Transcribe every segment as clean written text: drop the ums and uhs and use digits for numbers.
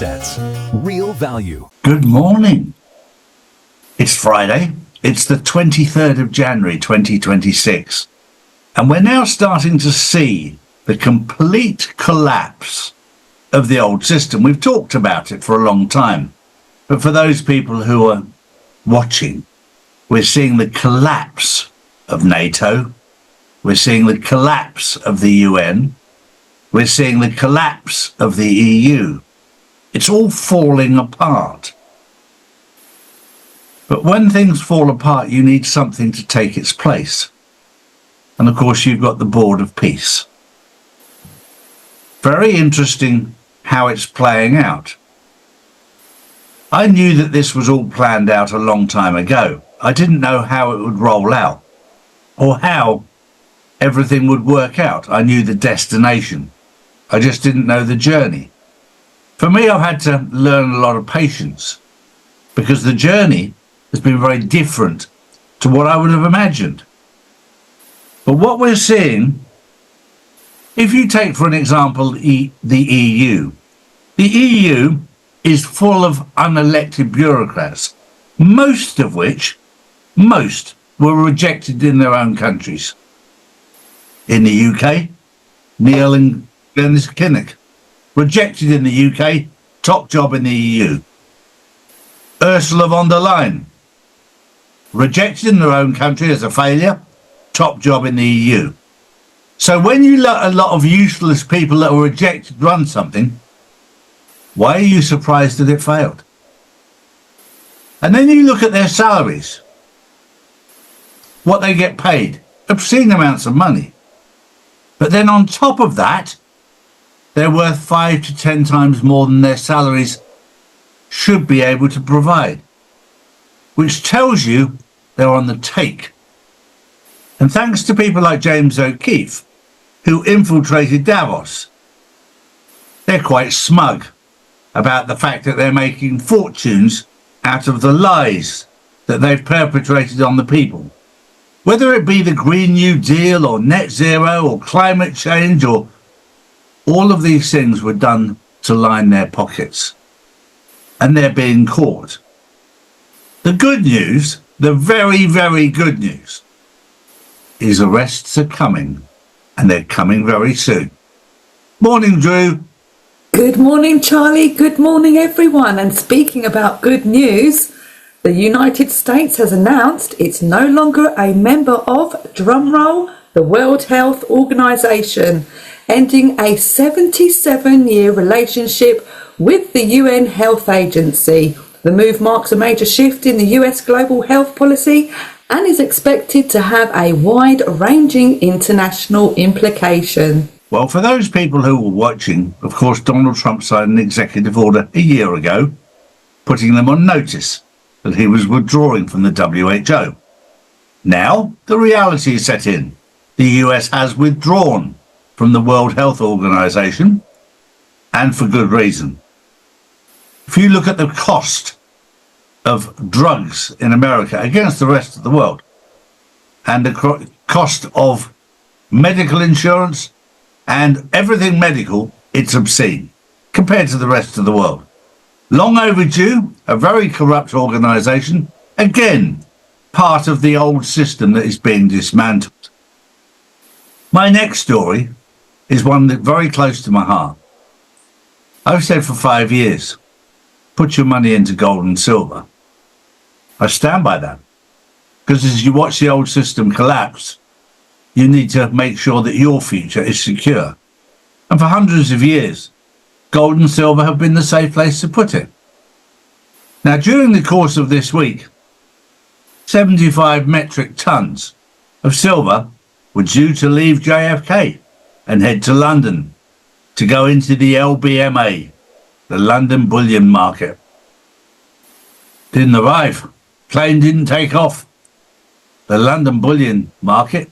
assets. Real value. Good morning. It's Friday. It's the 23rd of January 2026. And we're now starting to see the complete collapse of the old system. We've talked about it for a long time. But for those people who are watching, we're seeing the collapse of NATO. We're seeing the collapse of the UN. We're seeing the collapse of the EU. It's all falling apart. But when things fall apart, you need something to take its place. And of course, you've got the Board of Peace. Very interesting how it's playing out. I knew that this was all planned out a long time ago. I didn't know how it would roll out or how everything would work out. I knew the destination. I just didn't know the journey. For me, I've had to learn a lot of patience because the journey has been very different to what I would have imagined. But what we're seeing, if you take, for an example, the EU is full of unelected bureaucrats, most were rejected in their own countries. In the UK, Neil and Glenys Kinnock, rejected in the UK, top job in the EU. Ursula von der Leyen, rejected in their own country as a failure, top job in the EU. So when you let a lot of useless people that were rejected run something, why are you surprised that it failed? And then you look at their salaries, what they get paid, obscene amounts of money. But then on top of that, they're worth 5 to 10 times more than their salaries should be able to provide, which tells you they're on the take. And thanks to people like James O'Keefe, who infiltrated Davos, they're quite smug about the fact that they're making fortunes out of the lies that they've perpetrated on the people. Whether it be the Green New Deal or net zero or climate change, or all of these things were done to line their pockets. And they're being caught. The good news, the very, very good news, is arrests are coming, and they're coming very soon. Morning, Drew. Good morning, Charlie. Good morning, everyone. And speaking about good news, the United States has announced it's no longer a member of, drumroll, the World Health Organization, ending a 77-year relationship with the UN Health Agency. The move marks a major shift in the US global health policy and is expected to have a wide-ranging international implication. Well, for those people who were watching, of course, Donald Trump signed an executive order a year ago, putting them on notice that he was withdrawing from the WHO. Now, the reality is set in. The US has withdrawn from the World Health Organization, and for good reason. If you look at the cost of drugs in America against the rest of the world, and the cost of medical insurance and everything medical, it's obscene compared to the rest of the world. Long overdue, a very corrupt organization, again, part of the old system that is being dismantled. My next story is one that's very close to my heart. I've said for 5 years, put your money into gold and silver. I stand by that, because as you watch the old system collapse, you need to make sure that your future is secure. And for hundreds of years, gold and silver have been the safe place to put it. Now, during the course of this week, 75 metric tons of silver were due to leave JFK and head to London to go into the LBMA, the London bullion market. Didn't arrive. Plane didn't take off. The London bullion market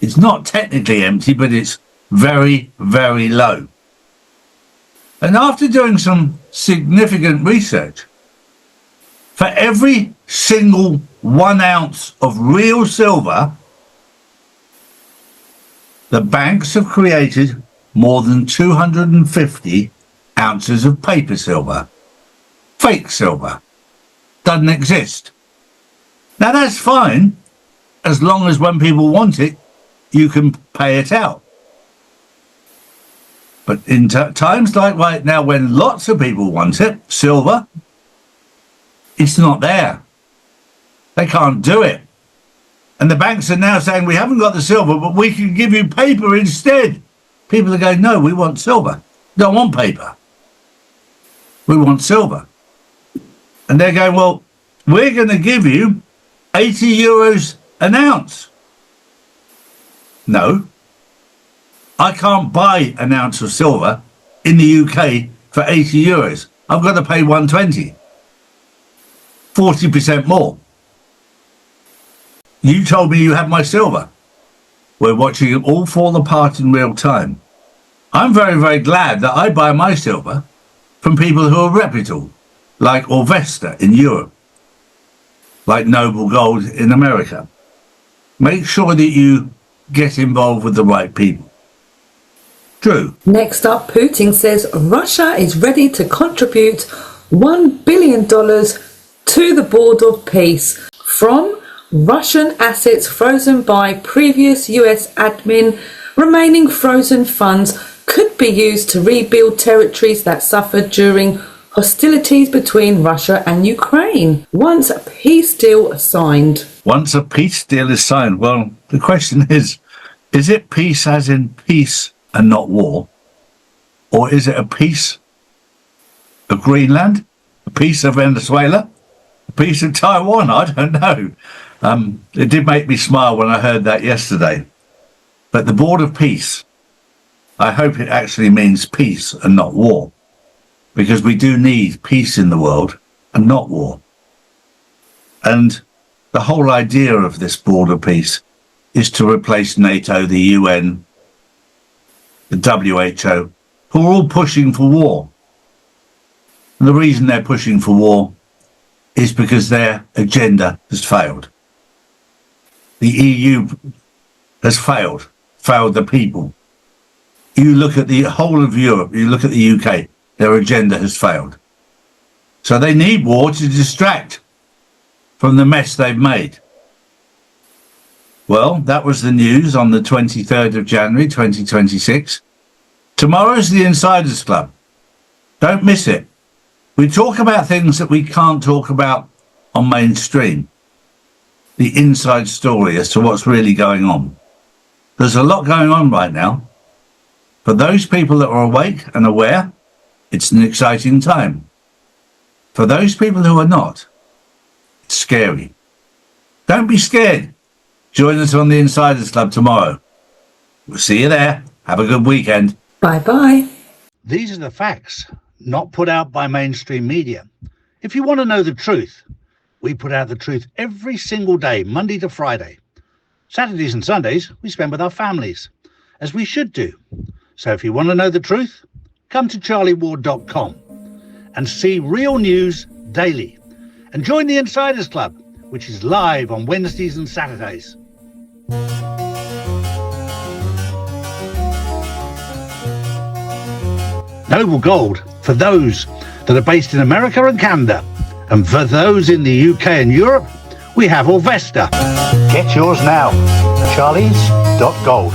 is not technically empty, but it's very, very low. And after doing some significant research, for every single 1 ounce of real silver, the banks have created more than 250 ounces of paper silver. Fake silver. Doesn't exist. Now that's fine, as long as when people want it, you can pay it out. But in times like right now, when lots of people want it, silver, it's not there. They can't do it. And the banks are now saying, we haven't got the silver, but we can give you paper instead. People are going, no, we want silver. Don't want paper. We want silver. And they're going, well, we're going to give you 80 euros an ounce. No. I can't buy an ounce of silver in the UK for 80 euros. I've got to pay 120. 40% more. You told me you had my silver. We're watching it all fall apart in real time. I'm very, very glad that I buy my silver from people who are reputable, like Orvesta in Europe, like Noble Gold in America. Make sure that you get involved with the right people. Drew. Next up, Putin says Russia is ready to contribute $1 billion to the Board of Peace from Russian assets frozen by previous US admin. Remaining frozen funds could be used to rebuild territories that suffered during hostilities between Russia and Ukraine once a peace deal signed. Once a peace deal is signed, well, the question is it peace as in peace and not war? Or is it a peace of Greenland? A peace of Venezuela? A peace of Taiwan? I don't know. It did make me smile when I heard that yesterday. But the Board of Peace, I hope it actually means peace and not war, because we do need peace in the world and not war. And the whole idea of this Board of Peace is to replace NATO, the UN, the WHO, who are all pushing for war. And the reason they're pushing for war is because their agenda has failed. The EU has failed the people. You look at the whole of Europe, you look at the UK, their agenda has failed. So they need war to distract from the mess they've made. Well, that was the news on the 23rd of January 2026. Tomorrow's the Insiders Club. Don't miss it. We talk about things that we can't talk about on mainstream. The inside story as to what's really going on. There's a lot going on right now. For those people that are awake and aware, it's an exciting time. For those people who are not, it's scary. Don't be scared. Join us on the Insiders Club tomorrow. We'll see you there. Have a good weekend. Bye-bye. These are the facts, not put out by mainstream media. If you want to know the truth, we put out the truth every single day, Monday to Friday. Saturdays and Sundays, we spend with our families, as we should do. So if you want to know the truth, come to charlieward.com and see real news daily. And join the Insiders Club, which is live on Wednesdays and Saturdays. Noble Gold for those that are based in America and Canada. And for those in the UK and Europe, we have Orvesta. Get yours now. Charlies.gold.